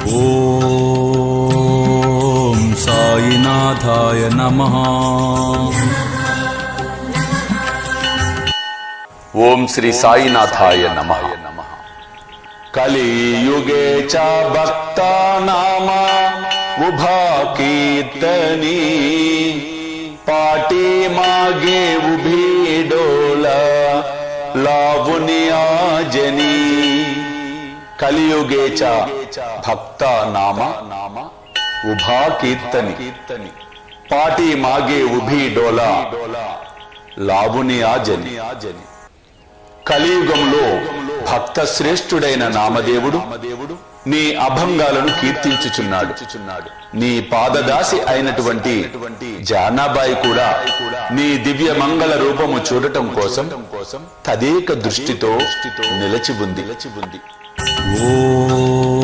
ఓం సాయినాథాయ నమః. ఓం శ్రీ సాయినాథాయ నమః. కలియుగే చ భక్తానామ ఉభా కీర్తని పాటి మాగే ఉభీ డోల లావునియాజని. కలియుగే చ భక్తానామ ఉభా కీర్తని పాటి మాగే ఉభీ డోల లావునియాజని. కలియుగంలో భక్త శ్రేష్ఠుడైన నామదేవుడు నీ అభంగాలను కీర్తించుచున్నాడు. నీ పాదదాసి అయినటువంటి జానాబాయి కూడా నీ దివ్య మంగళ రూపము చూడటం కోసం తదేక దృష్టితో నిలచి ఉంది. ఓం